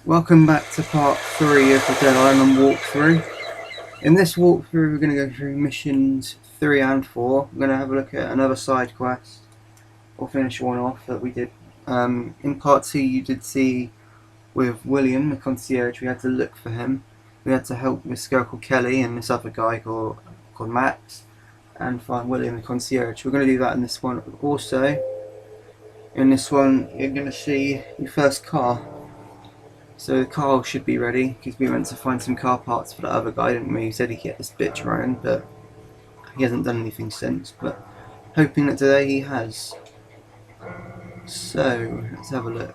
Welcome back to part 3 of the Dead Island walkthrough. In this walkthrough we're going to go through missions 3 and 4. We're going to have a look at another side quest, or finish one off that we did. In part 2 you did see with William, the concierge, we had to look for him. We had to help this girl called Kelly and this other guy called Max and find William, the concierge. We're going to do that in this one. Also, in this one you're going to see your first car. So the car should be ready, because we went to find some car parts for the other guy, didn't we? He said he'd get this bitch running, but he hasn't done anything since, but hoping that today he has. So, let's have a look.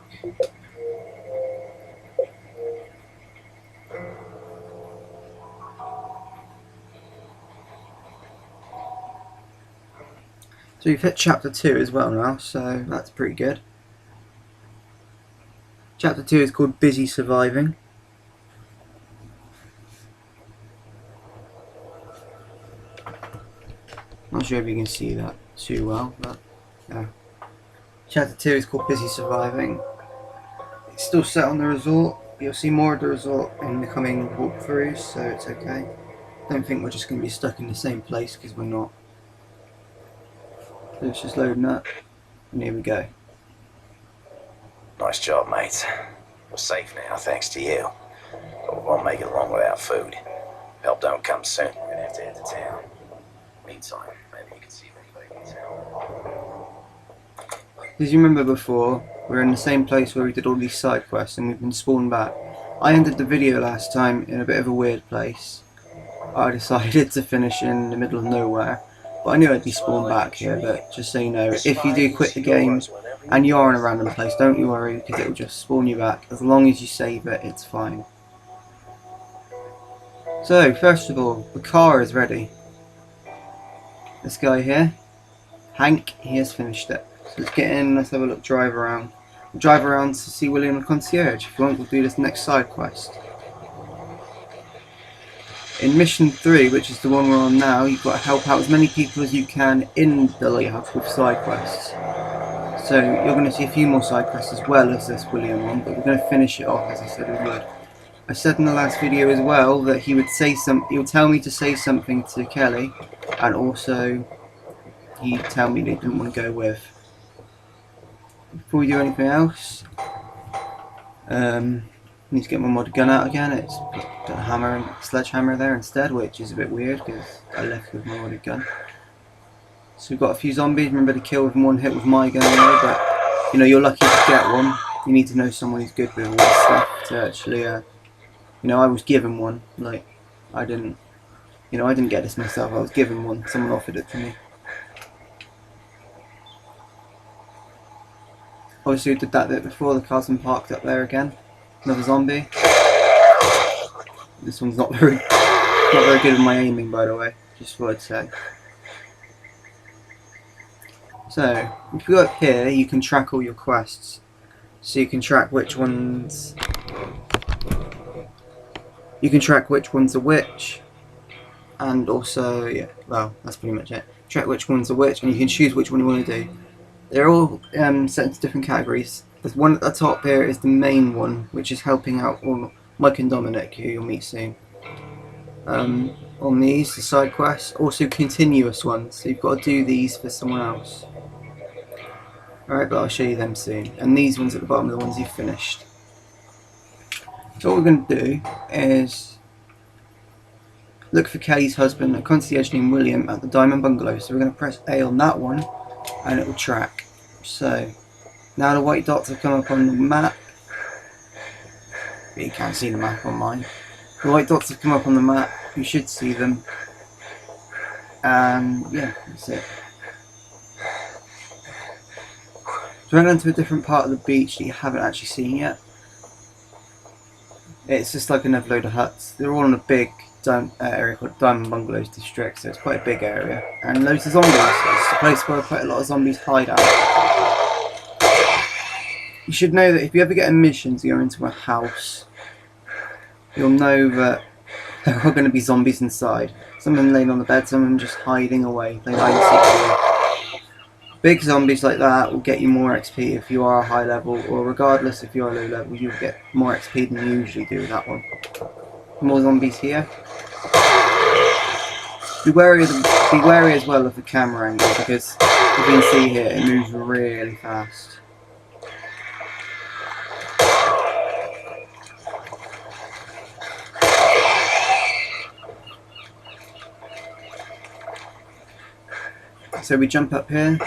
So we've hit chapter 2 as well now, so that's pretty good. Chapter 2 is called Busy Surviving. Not sure if you can see that too well, but yeah. Chapter 2 is called Busy Surviving. It's still set on the resort. You'll see more of the resort in the coming walkthroughs, so it's okay. Don't think we're just going to be stuck in the same place, because we're not. So it's just loading up, and here we go. Nice job, mates. We're safe now, thanks to you. But we won't make it long without food. Help don't come soon. We're gonna have to head to town. Meantime, maybe you can see if anybody needs help. As you remember before, we're in the same place where we did all these side quests, and we've been spawned back. I ended the video last time in a bit of a weird place. I decided to finish in the middle of nowhere, but I knew I'd be spawned back here. But just so you know, if you do quit the game and you are in a random place, don't you worry, because it will just spawn you back. As long as you save it, it's fine. So, first of all, the car is ready. This guy here, Hank, he has finished it. So let's get in, let's have a look, drive around. We'll drive around to see William the concierge. If you want, we'll do this next side quest. In mission 3, which is the one we're on now, you've got to help out as many people as you can in the lighthouse with side quests. So you're going to see a few more side quests as well as this William one, but we're going to finish it off as I said we would. I said in the last video as well that he would tell me to say something to Kelly, and also he'd tell me that he didn't want to go with. Before we do anything else, I need to get my mod gun out again. It's got a hammer and sledgehammer there instead, which is a bit weird because I left with my modded gun. So we've got a few zombies. Remember to kill with one hit with my gun anyway, but you know, you're lucky to get one. You need to know someone who's good with all this stuff to actually, you know, I was given one. Like, I didn't get this myself. I was given one. Someone offered it to me. Obviously, we did that bit before. The car's been parked up there again. Another zombie. This one's not very good with my aiming, by the way. Just what I'd say. So, if you go up here, you can track all your quests. So you can track which ones. You can track which ones are which, and also, yeah, well, that's pretty much it. Track which ones are which, and you can choose which one you want to do. They're all set into different categories. There's one at the top here is the main one, which is helping out all Mike and Dominic, who you'll meet soon. On these, the side quests, also continuous ones, so you've got to do these for someone else. Alright, but I'll show you them soon. And these ones at the bottom are the ones you've finished. So what we're going to do is look for Kelly's husband, a concierge named William, at the Diamond Bungalow. So we're going to press A on that one, and it will track. So now the white dots have come up on the map. But you can't see the map on mine. The white dots have come up on the map. You should see them. And yeah, that's it. So we're going to a different part of the beach that you haven't actually seen yet. It's just like another load of huts. They're all in a big area called Diamond Bungalows District, so it's quite a big area. And loads of zombies. It's a place where quite a lot of zombies hide out. You should know that if you ever get a mission to go into a house, you'll know that there are going to be zombies inside. Some of them laying on the bed, some of them just hiding away. They hide and seek. Big zombies like that will get you more XP if you are high level, or regardless if you are low level, you'll get more XP than you usually do with that one. More zombies here. Be wary as well of the camera angle, because you can see here it moves really fast. So we jump up here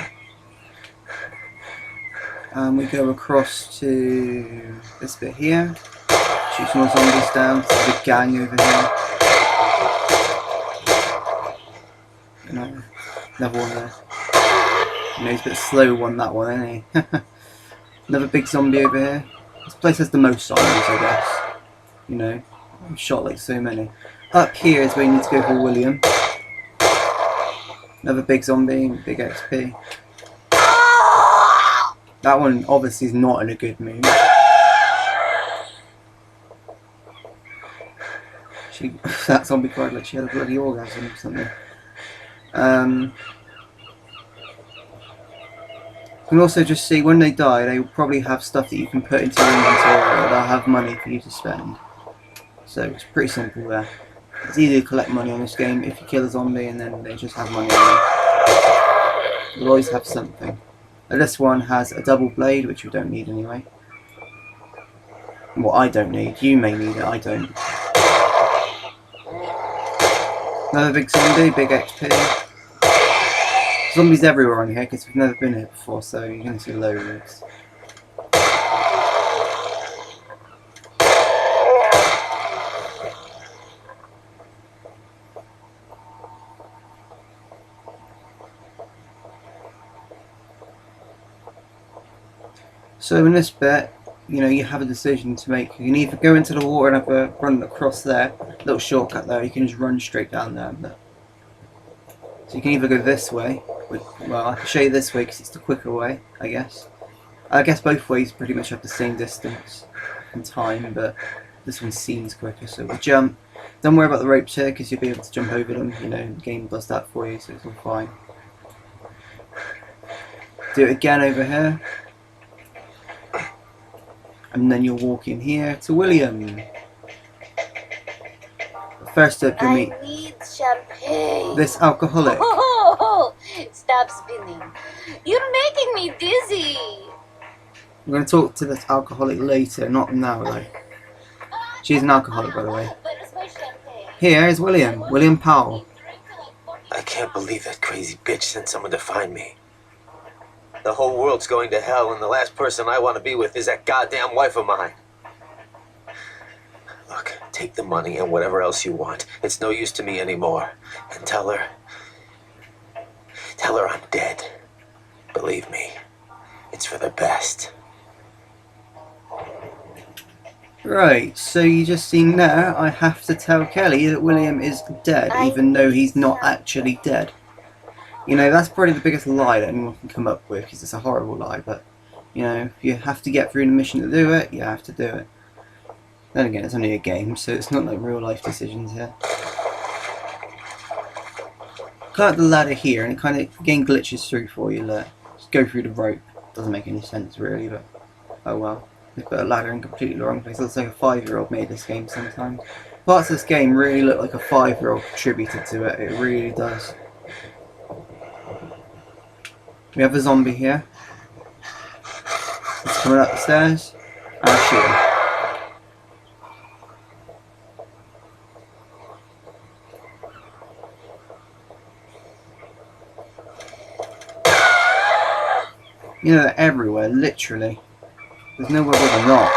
and we go across to this bit here, shoot some more zombies down. There's a big gang over here. Another one there. You know, he's a bit slow one, that one, isn't he? Another big zombie over here. This place has the most zombies, I guess. You know, I've shot like so many. Up here is where you need to go for William. Another big zombie, big XP. That one obviously is not in a good mood. That zombie cried like she had a bloody orgasm or something. You can also just see when they die, they will probably have stuff that you can put into your inventory, or they'll have money for you to spend. So it's pretty simple there. It's easy to collect money on this game if you kill a zombie and then they just have money on you. You'll always have something. Now this one has a double blade, which you don't need anyway. Well, I don't need. You may need it, I don't. Another big zombie, big XP. Zombies everywhere on here because we've never been here before, so you're going to see loads. So in this bit, you know, you have a decision to make. You can either go into the water and have a run across there, little shortcut there. You can just run straight down there. So you can either go this way. Well, I can show you this way because it's the quicker way, I guess. I guess both ways pretty much have the same distance and time, but this one seems quicker. So we jump. Don't worry about the ropes here because you'll be able to jump over them. You know, the game does that for you, so it's all fine. Do it again over here. And then you'll walk in here to William. First up, you'll meet this alcoholic. Oh, stop spinning. You're making me dizzy. I'm going to talk to this alcoholic later, not now though. She's an alcoholic, by the way. Here is William. William Powell. I can't believe that crazy bitch sent someone to find me. The whole world's going to hell, and the last person I want to be with is that goddamn wife of mine. Look, take the money and whatever else you want. It's no use to me anymore. And tell her I'm dead. Believe me, it's for the best. Right, so you just seen there, I have to tell Kelly that William is dead, even though he's not actually dead. You know, that's probably the biggest lie that anyone can come up with, because it's a horrible lie, but, you know, if you have to get through the mission to do it, you have to do it. Then again, it's only a game, so it's not like real life decisions here. Climb up the ladder here, and it kind of, game glitches through for you, look. Just go through the rope. Doesn't make any sense, really, but, oh well. They put a ladder in completely the wrong place. It looks like a 5-year-old made this game sometimes. Parts of this game really look like a 5-year-old contributed to it. It really does. We have a zombie here. He's coming up the stairs. And I shoot him. You know, they're everywhere, literally. There's nowhere where they're not.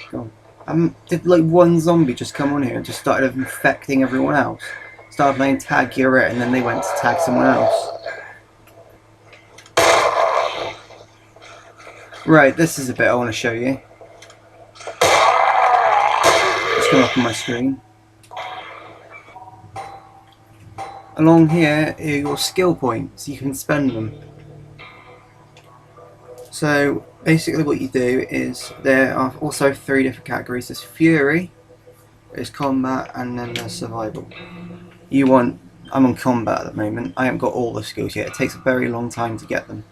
Go on. Did like one zombie just come on here and just started infecting everyone else? Started playing tag, you're it, and then they went to tag someone else. Right, this is a bit I want to show you. It's come up on my screen. Along here are your skill points, you can spend them. So basically what you do is, there are also 3 different categories. There's Fury, there's Combat, and then there's Survival. You want I'm on combat at the moment. I haven't got all the skills yet. It takes a very long time to get them.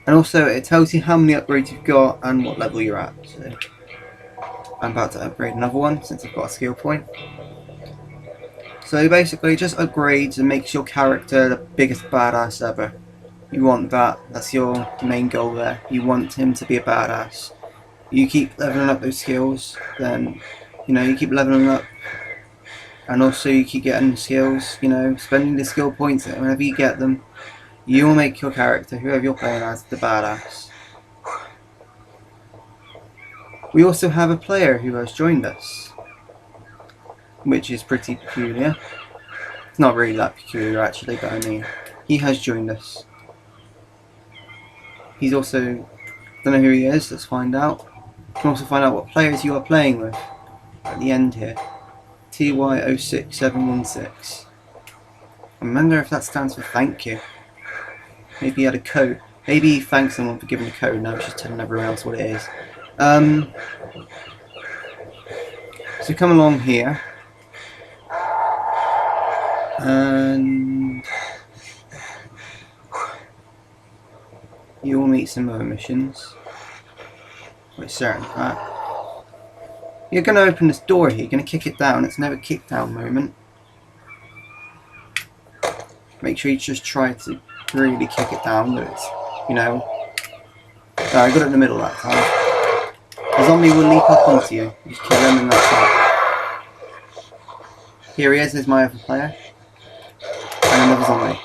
And also it tells you how many upgrades you've got and what level you're at. So I'm about to upgrade another one since I've got a skill point. So basically it just upgrades and makes your character the biggest badass ever. You want that. That's your main goal there. You want him to be a badass. You keep leveling up those skills, then you keep leveling up, and also you keep getting skills, spending the skill points whenever you get them. You will make your character, whoever you're playing as, the badass. We also have a player who has joined us, which is pretty peculiar. It's not really that peculiar actually, but I mean, he has joined us. He's also, don't know who he is, let's find out. You can also find out what players you are playing with at the end here. TY06716. I wonder if that stands for thank you. Maybe he had a code. Maybe he thanked someone for giving a code, now he's just telling everyone else what it is. So come along here. And you will meet some other missions. Quite certain of that. You're going to open this door here, you're going to kick it down. It's never kick down moment. Make sure you just try to really kick it down, but it's, I got it in the middle that time. The zombie will leap up onto you. You just kill him and that's it. Here he is, there's my other player. And another zombie.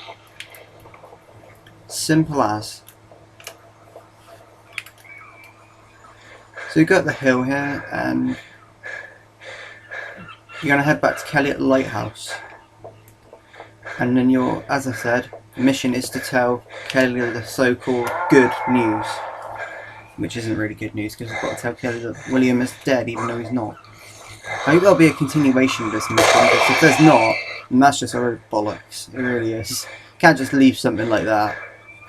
Simple as. So you got the hill here, and you're going to head back to Kelly at the lighthouse. And then as I said, the mission is to tell Kelly the so-called good news. Which isn't really good news, because I've got to tell Kelly that William is dead, even though he's not. I hope there'll be a continuation of this mission, because if there's not, then that's just a load of bollocks. It really is. You can't just leave something like that.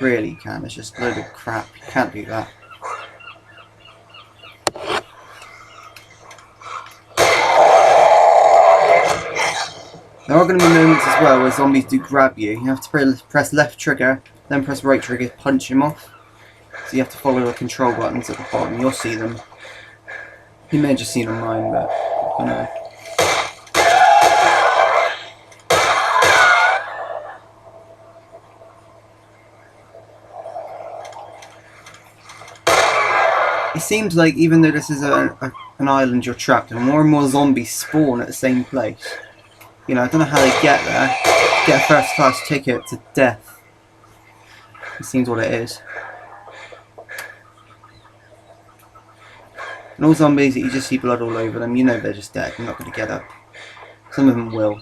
Really, you can't. It's just a load of crap. You can't do that. There are going to be moments as well where zombies do grab you. You have to press left trigger, then press right trigger to punch him off. So you have to follow the control buttons at the bottom. You'll see them. You may have just seen them mine, but I know. It seems like even though this is an island you're trapped in, more and more zombies spawn at the same place. I don't know how they get there. Get a first class ticket to death. It seems what it is. And all zombies that you just see blood all over them, they're just dead. They're not going to get up. Some of them will.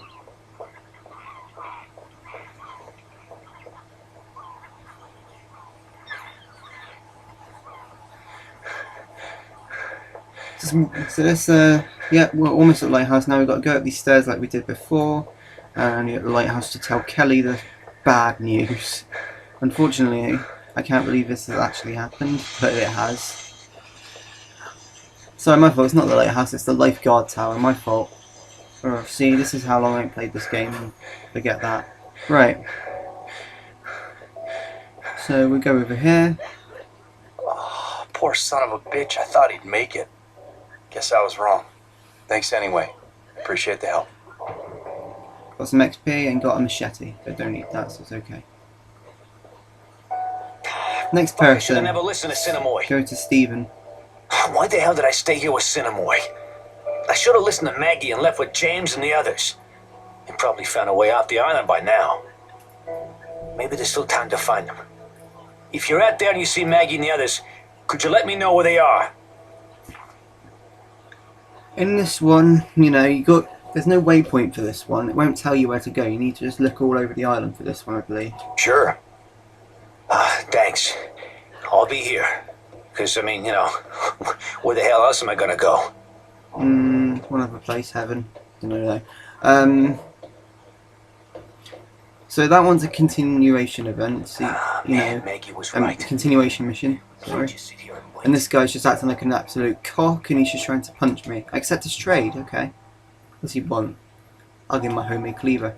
So this, yeah, we're almost at the lighthouse now. We've got to go up these stairs like we did before, and you're at the lighthouse to tell Kelly the bad news. Unfortunately, I can't believe this has actually happened, but it has. Sorry, my fault. It's not the lighthouse. It's the lifeguard tower. My fault. Oh, see, this is how long I haven't played this game. Forget that. Right. So we go over here. Oh, poor son of a bitch. I thought he'd make it. Guess I was wrong. Thanks anyway. Appreciate the help. Got some XP and got a machete. But don't need that, so it's okay. Next I should have person. never listened to Cinemoy. Go to Steven. Why the hell did I stay here with Cinemoy? I should have listened to Maggie and left with James and the others. They probably found a way off the island by now. Maybe there's still time to find them. If you're out there and you see Maggie and the others, could you let me know where they are? In this one, there's no waypoint for this one. It won't tell you where to go. You need to just look all over the island for this one, I believe. Sure. Thanks. I'll be here. Because, where the hell else am I gonna go? One other place, heaven. Don't know though. So that one's a continuation event. See, Maggie was right. Continuation mission. Sorry. Just sit here and wait. And this guy's just acting like an absolute cock, and he's just trying to punch me. I accept his trade, okay. What's he want? I'll give him my homemade cleaver.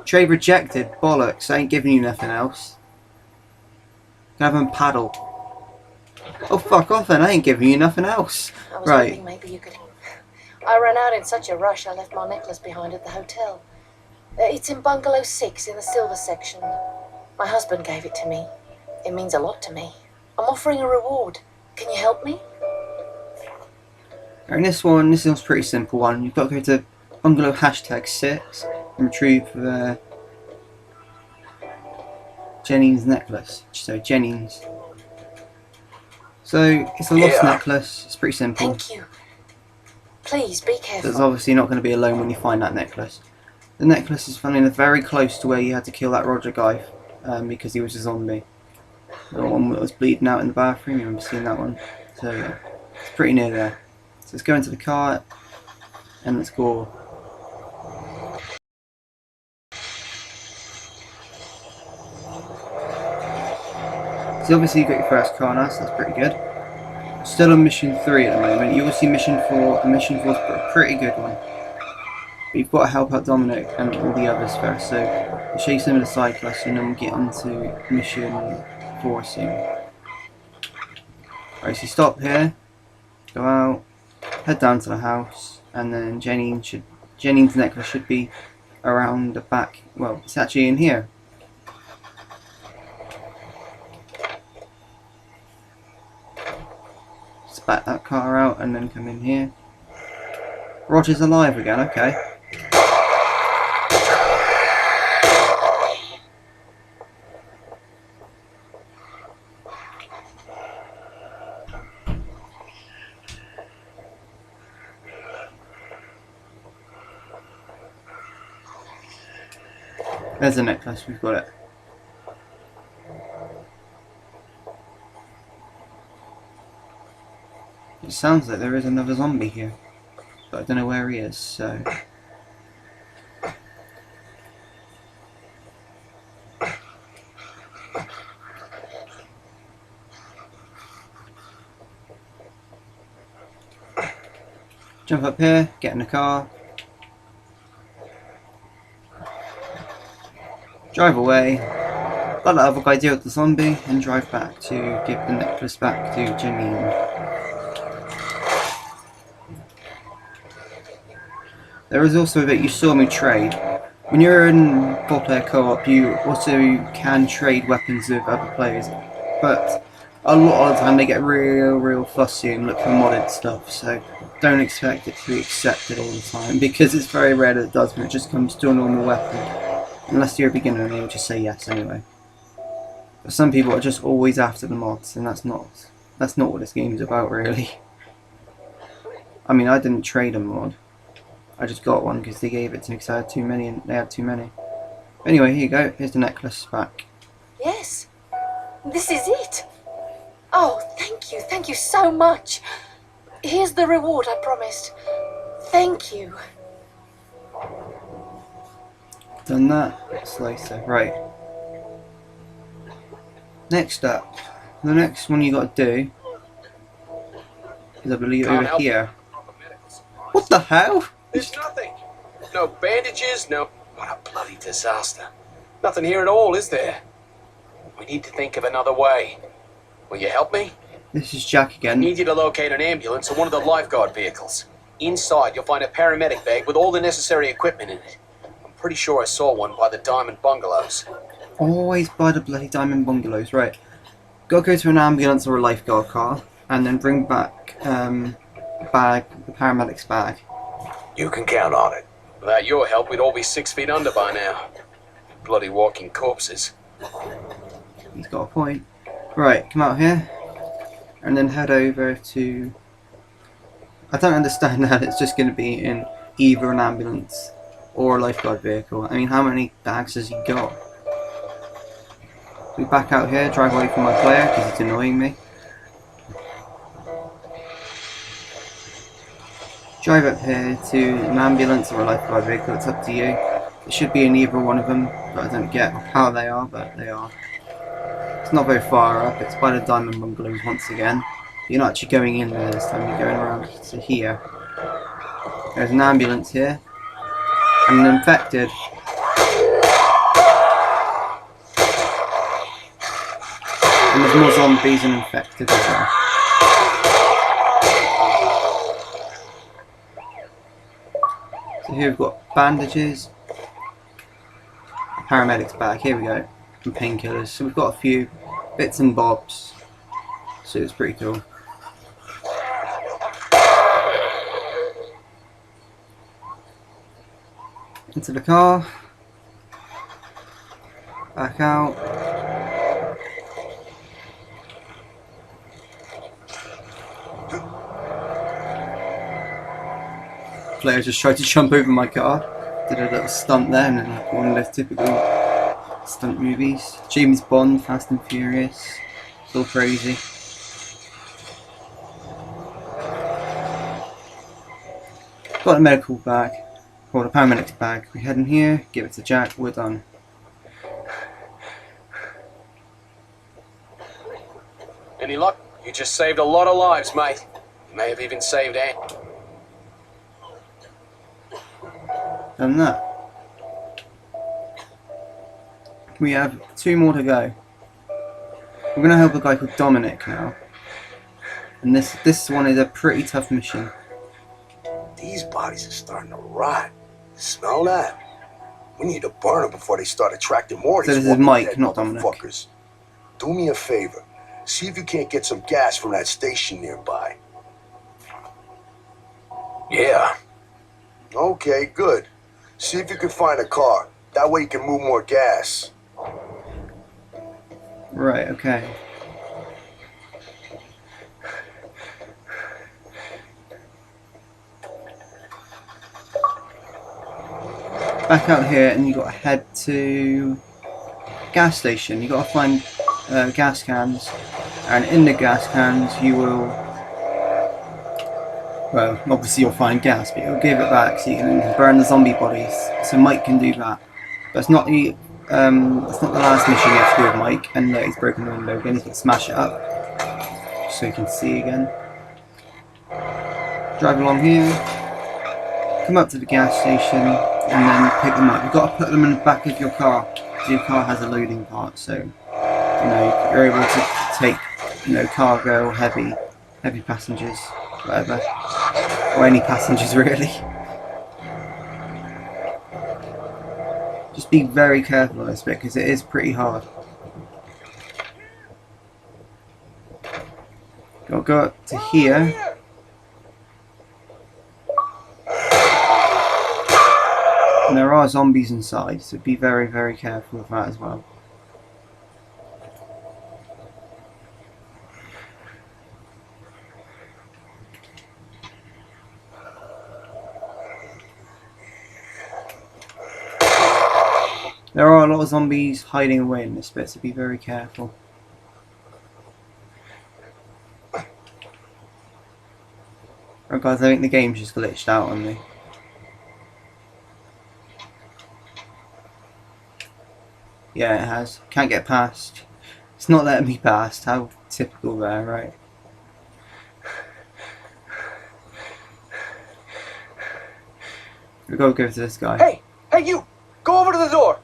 Trade rejected. Bollocks. I ain't giving you nothing else. Have him paddle. Oh, fuck off then. I ain't giving you nothing else. I was Right. hoping maybe you could. I ran out in such a rush I left my necklace behind at the hotel. It's in bungalow 6 in the silver section. My husband gave it to me. It means a lot to me. I'm offering a reward. Can you help me? And this one's a pretty simple one. You've got to go to bungalow #6 and retrieve Jennings' necklace. So Jennings. So it's a lost necklace. It's pretty simple. Thank you. Please be careful. There's obviously not going to be alone when you find that necklace. The necklace is funny enough very close to where you had to kill that Roger guy because he was a zombie. The one that was bleeding out in the bathroom. You remember seeing that one? So yeah, it's pretty near there. So let's go into the car and let's go. So obviously you got your first car now, so that's pretty good. Still on mission 3 at the moment. You will see mission 4, and mission 4 is a pretty good one. But you've got to help out Dominic and all the others first, so I'll show you some of the side quests and then we'll get on to mission 4 soon. Right, so you stop here, go out, head down to the house, and then Jennings' necklace should be around the back. Well, it's actually in here. Just back that car out and then come in here. Roger's alive again, okay. There's the necklace, we've got it. It sounds like there is another zombie here, but I don't know where he is, so... Jump up here, get in the car. Drive away. Let that other guy deal with the zombie and drive back to give the necklace back to Janine. There is also a bit you saw me trade. When you're in 4-player co-op, you also can trade weapons with other players, but a lot of the time they get real fussy and look for modded stuff, so don't expect it to be accepted all the time, because it's very rare that it does when it just comes to a normal weapon. Unless you're a beginner and they'll just say yes anyway. But some people are just always after the mods, and that's not what this game's about really. I mean, I didn't trade a mod. I just got one because they gave it to me because I had too many and they had too many. Anyway, here you go. Here's the necklace back. Yes. This is it. Oh, thank you so much. Here's the reward I promised. Thank you. Done that. Slicer. Right. Next up. The next one you got to do is I believe over here. What the hell? There's nothing. No bandages, no... What a bloody disaster. Nothing here at all, is there? We need to think of another way. Will you help me? This is Jack I again. need you to locate an ambulance or one of the lifeguard vehicles. Inside, you'll find a paramedic bag with all the necessary equipment in it. I'm pretty sure I saw one by the Diamond Bungalows. Always by the bloody Diamond Bungalows. Right. Gotta go to an ambulance or a lifeguard car and then bring back the paramedic's bag. You can count on it. Without your help, we'd all be 6 feet under by now. Bloody walking corpses. He's got a point. Right, come out here and then head over to... I don't understand how it's just going to be in either an ambulance or a lifeguard vehicle. I mean, how many bags has he got? We back out here, drive away from my player because it's annoying me. Drive up here to an ambulance or a lifeguard vehicle, it's up to you. It should be in either one of them, but I don't get how they are, but they are. It's not very far up, it's by the Diamond Bungalows once again. You're not actually going in there this time, you're going around to here. There's an ambulance here. and infected. And there's more zombies and infected as well. So here we've got bandages, paramedics bag, here we go, and painkillers. So we've got a few bits and bobs, so it's pretty cool. Into the car, back out. Player just tried to jump over my car, did a little stunt there, and then like one of those typical stunt movies. James Bond, Fast and Furious, it's all crazy. Got a medical bag, or the paramedics bag. We head in here, give it to Jack, we're done. Any luck? You just saved a lot of lives, mate. You may have even saved Anne. Done that. We have 2 more to go. We're gonna help a guy called Dominic now. And this one is a pretty tough mission. These bodies are starting to rot. Smell that? We need to burn them before they start attracting more of So these this is Mike, walking dead not Dominic. motherfuckers. Do me a favor. See if you can't get some gas from that station nearby. Yeah. Okay, good. See if you can find a car. That way you can move more gas. Right, okay. Back out here, and you got to head to gas station. You got to find gas cans, and in the gas cans you will, well, obviously you'll find gas, but you'll give it back so you can burn the zombie bodies. So Mike can do that, but it's not the last mission you have to do with Mike. And he's broken the window again. He's got to smash it up so you can see again. Drive along here, come up to the gas station, and then pick them up. You've got to put them in the back of your car, because your car has a loading part, so you're able to take cargo, heavy passengers, whatever, or any passengers really. Just be very careful of this bit because it is pretty hard. Gotta go up to here. And there are zombies inside, so be very, very careful of that as well. There are a lot of zombies hiding away in this bit, so be very careful. Oh guys, I think the game's just glitched out on me. Yeah, it has. Can't get past. It's not letting me past. How typical there, right? We've got to go to this guy. Hey, you! Go over to the door!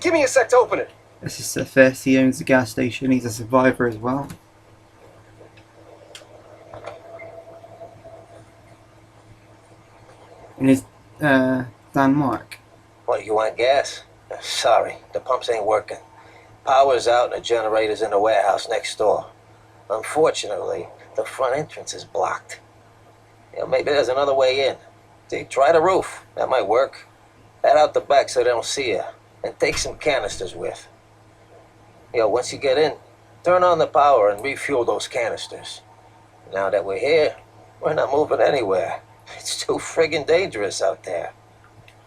Give me a sec to open it. This is Cephas. He owns the gas station. He's a survivor as well. And it's Denmark. What, you want gas? Sorry, the pumps ain't working. Power's out and the generator's in the warehouse next door. Unfortunately, the front entrance is blocked. Maybe there's another way in. See, try the roof. That might work. Head out the back so they don't see you. And take some canisters with. Once you get in, turn on the power and refuel those canisters. Now that we're here, we're not moving anywhere. It's too friggin' dangerous out there.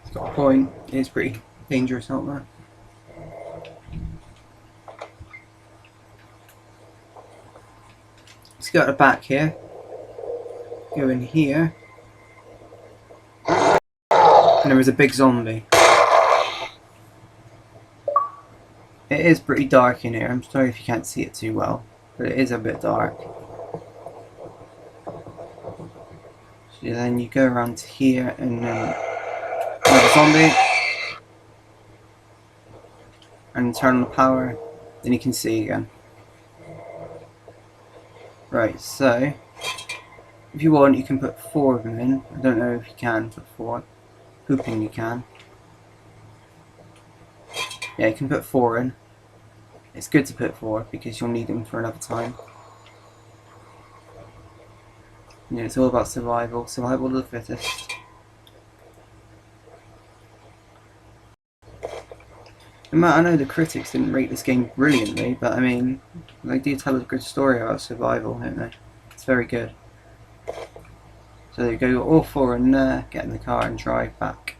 It's got a point. It's pretty dangerous out there. Let's go to the back here. Go in here. And there is a big zombie. It is pretty dark in here. I'm sorry if you can't see it too well, but it is a bit dark. So then you go around to here, and then another zombie. And turn on the power, then you can see again. Right, so if you want, you can put 4 of them in. I don't know if you can put 4. Hoping you can. Yeah, you can put 4 in. It's good to put 4 because you'll need them for another time. You know, it's all about survival. Survival of the fittest. I know the critics didn't rate this game brilliantly, but I mean, they do tell a good story about survival, don't they? It's very good. So there you go, all 4 in there, get in the car and drive back.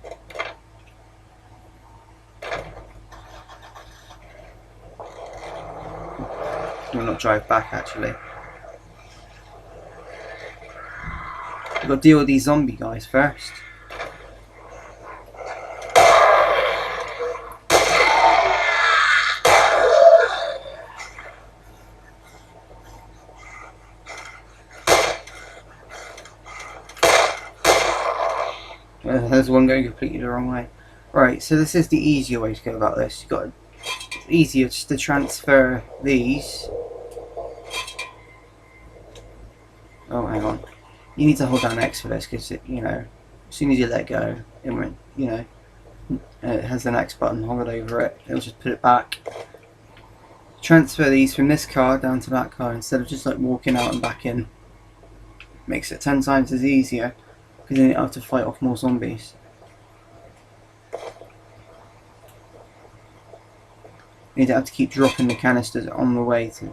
Well, not drive back actually. We've got to deal with these zombie guys first. There's one going completely the wrong way. Right, so this is the easier way to go about this. You've got to, it's easier just to transfer these. Oh, hang on. You need to hold down X for this because, you know, as soon as you let go, it won't, you know, it has an X button, hold over it, it'll just put it back. Transfer these from this car down to that car instead of just like walking out and back in. Makes it 10 times as easier because then you don't have to fight off more zombies. You don't have to keep dropping the canisters on the way to,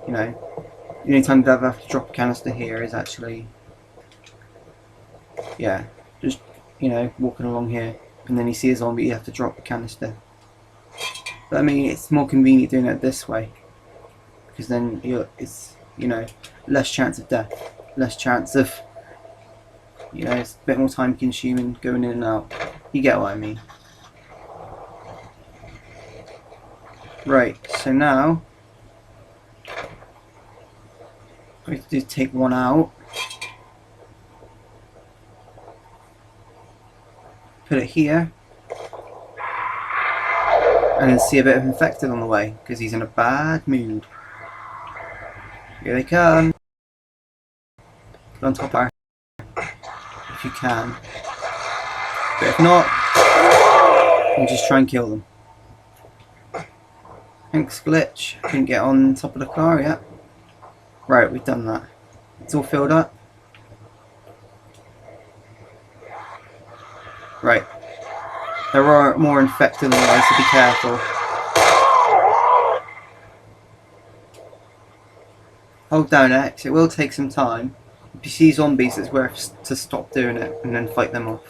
you know, the only time you ever have to drop a canister here is actually, yeah, just, you know, walking along here and then you see a zombie, you have to drop the canister. But I mean, it's more convenient doing it this way because then it's, you know, less chance of death, less chance of, you know, it's a bit more time consuming going in and out. You get what I mean. Right, so now we have to take one out, put it here, and then see a bit of infected on the way because he's in a bad mood. Here they come. Put on top of her if you can, but if not, you just try and kill them. Thanks, glitch. Couldn't get on top of the car yet. Right, we've done that. It's all filled up. Right. There are more infected on the way, so be careful. Hold down X. It will take some time. If you see zombies, it's worth to stop doing it and then fight them off.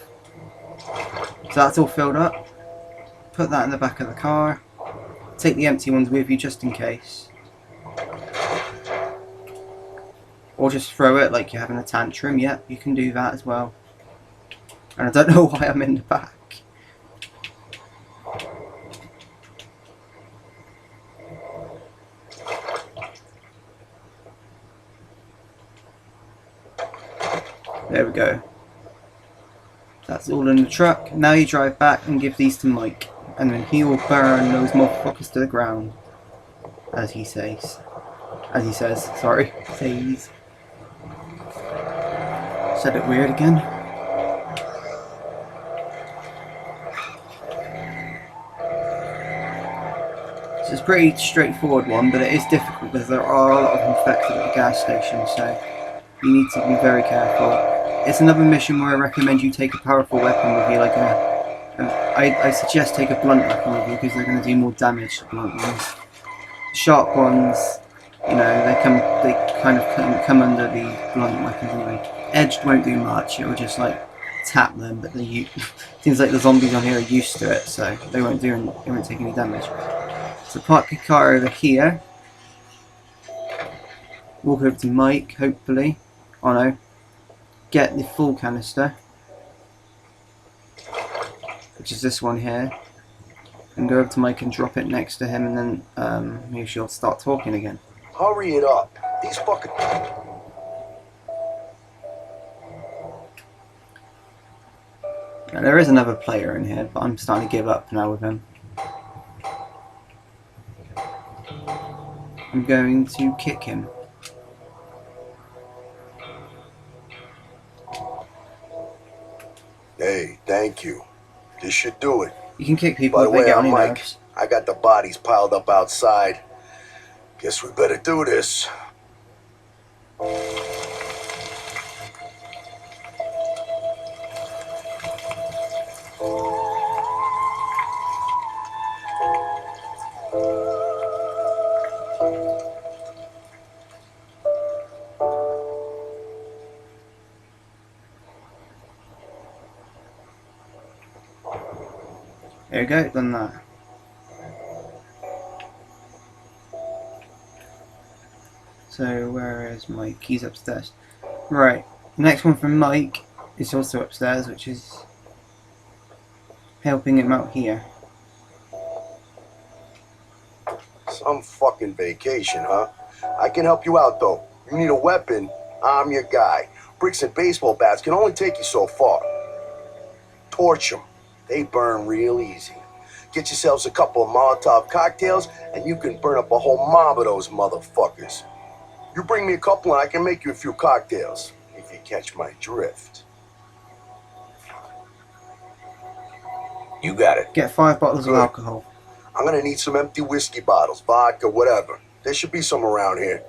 So that's all filled up. Put that in the back of the car. Take the empty ones with you just in case. Or just throw it like you're having a tantrum. Yep, you can do that as well. And I don't know why I'm in the back. There we go. That's all in the truck. Now you drive back and give these to Mike. And then he will burn those motherfuckers to the ground. As he says. As he says, sorry. Says. Said it weird again. This is a pretty straightforward one, but it is difficult because there are a lot of infected at the gas station, so you need to be very careful. It's another mission where I recommend you take a powerful weapon with you, like I suggest take a blunt weapon with you because they're going to do more damage to blunt ones. Sharp ones, you know, they kind of come under the blunt weapons anyway. Edged won't do much; it will just like tap them, but seems like the zombies on here are used to it, so they won't take any damage. So park your car over here. Walk over to Mike, hopefully. Oh no. Get the full canister, which is this one here, and go over to Mike and drop it next to him, and then maybe she'll start talking again. Hurry it up. These fucking... Now, there is another player in here, but I'm starting to give up now with him. I'm going to kick him. Hey, thank you. This should do it. You can kick people By if the they way, get on I'm your Mike. nerves. I got the bodies piled up outside. Guess we better do this. There we go, done that. So where is Mike? He's upstairs. Right, the next one from Mike is also upstairs, which is helping him out here. Some fucking vacation, huh? I can help you out, though. You need a weapon, I'm your guy. Bricks and baseball bats can only take you so far. Torch them. They burn real easy. Get yourselves a couple of Molotov cocktails, and you can burn up a whole mob of those motherfuckers. You bring me a couple, and I can make you a few cocktails, if you catch my drift. You got it. Get 5 bottles of Good. alcohol. I'm gonna need some empty whiskey bottles, vodka, whatever. There should be some around here.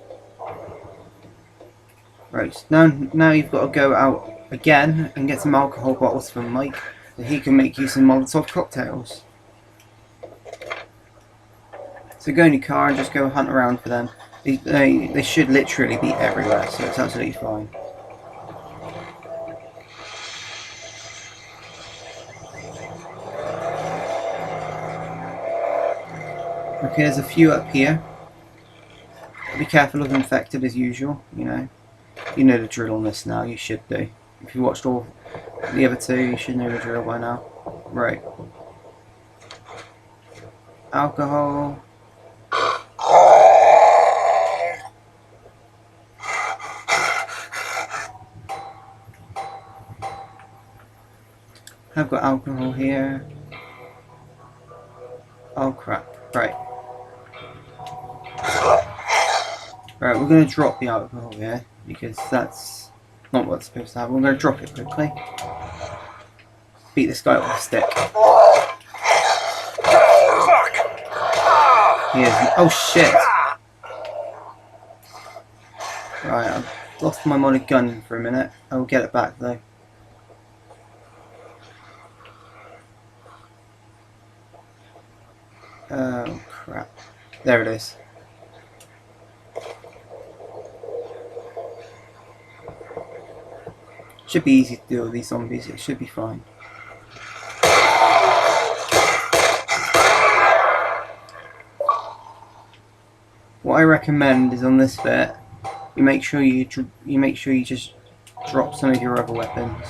Right, so now you've got to go out again and get some alcohol bottles from Mike, so he can make you some Molotov cocktails. So go in your car and just go hunt around for them. They should literally be everywhere, so it's absolutely fine. Okay, there's a few up here. Be careful of infected as usual, you know. You know the drill on this now, you should do. If you watched all the other two, you should know the drill by now. Right. Alcohol. I've got alcohol here. Oh crap. Right. Right, we're going to drop the alcohol here, because that's not what's supposed to happen. We're going to drop it quickly. Beat this guy up with a stick. He is. Oh shit! Right, I've lost my modded gun for a minute. I will get it back though. Oh crap. There it is. Should be easy to deal with these zombies, it should be fine. What I recommend is on this bit, you make sure you just drop some of your other weapons.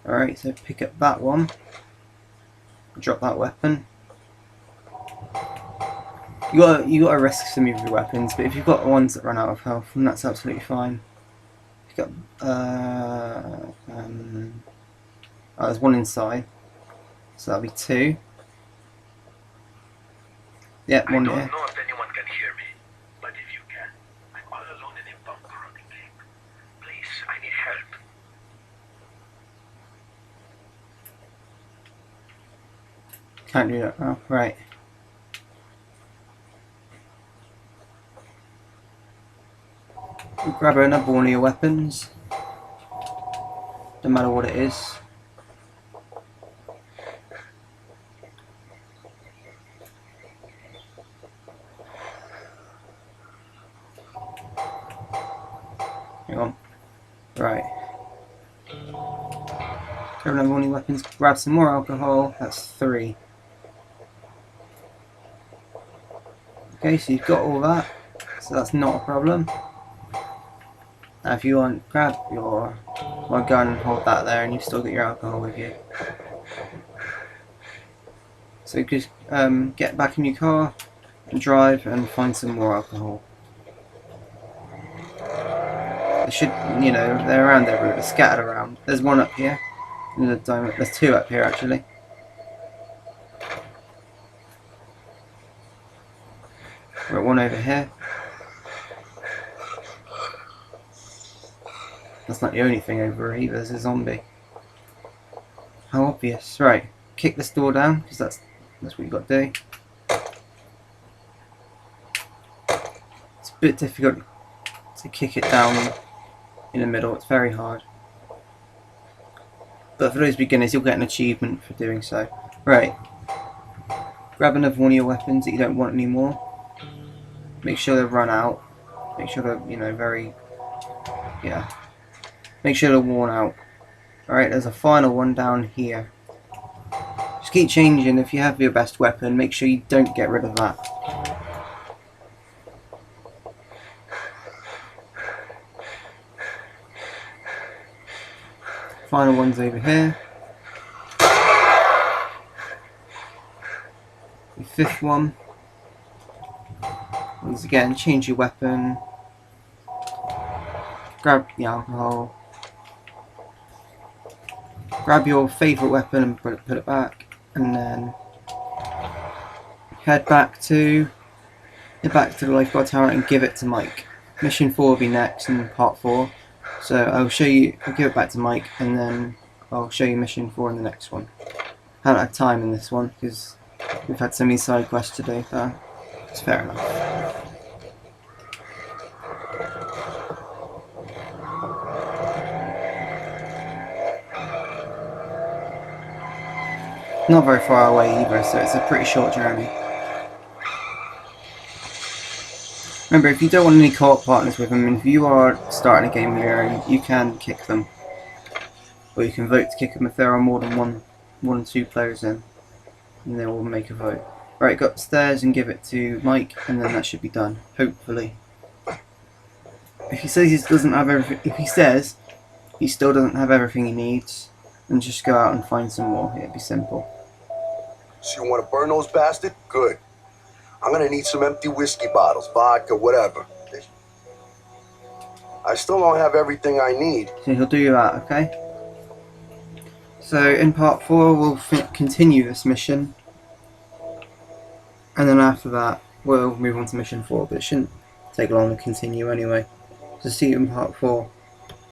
Alright, so pick up that one, drop that weapon. You gotta risk some of your weapons, but if you've got ones that run out of health, then that's absolutely fine. Pick up oh, there's one inside, so that'll be 2. Yeah, one here. I don't know if anyone can hear me, but if you can, I'm all alone in a bunker on the Cape. Please, I need help. Can't do that now. Right. Grab another one of your weapons. No matter what it is. Hang on. Right. Grab another one of your weapons. Grab some more alcohol. That's 3. Okay, so you've got all that. So that's not a problem. Now if you want, grab your gun and hold that there, and you've still got your alcohol with you. So just get back in your car and drive and find some more alcohol. There should, you know, they're around everywhere, they're scattered around. There's one up here, and there's two up here actually. Got one over here. That's not the only thing over here, there's a zombie. How obvious. Right, kick this door down, because that's what you got to do. It's a bit difficult to kick it down in the middle, it's very hard. But for those beginners, you'll get an achievement for doing so. Right, grab another one of your weapons that you don't want anymore. Make sure they've run out. Make sure they're, you know, make sure they're worn out. Alright, there's a final one down here. Just keep changing. If you have your best weapon, make sure you don't get rid of that. Final one's over here. The fifth one. Once again, change your weapon. Grab the alcohol. Grab your favourite weapon and put it back, and then head back to the lifeguard tower and give it to Mike. Mission 4 will be next in part 4. So I'll give it back to Mike, and then I'll show you mission 4 in the next one. I haven't had time in this one because we've had so many side quests to do, but it's fair enough. Not very far away either, so it's a pretty short journey. Remember, if you don't want any co-op partners with them, and if you are starting a game of your own, you can kick them. Or you can vote to kick them if there are more than one or two players in. And they will make a vote. Right, go upstairs and give it to Mike, and then that should be done. Hopefully. If he says he doesn't have everything, if he says he still doesn't have everything he needs, then just go out and find some more. It'd be simple. So you want to burn those bastards? Good. I'm gonna need some empty whiskey bottles, vodka, whatever. I still don't have everything I need. So he'll do that, okay? So in part 4 we'll continue this mission, and then after that we'll move on to mission 4, but it shouldn't take long to continue anyway. So see you in part 4.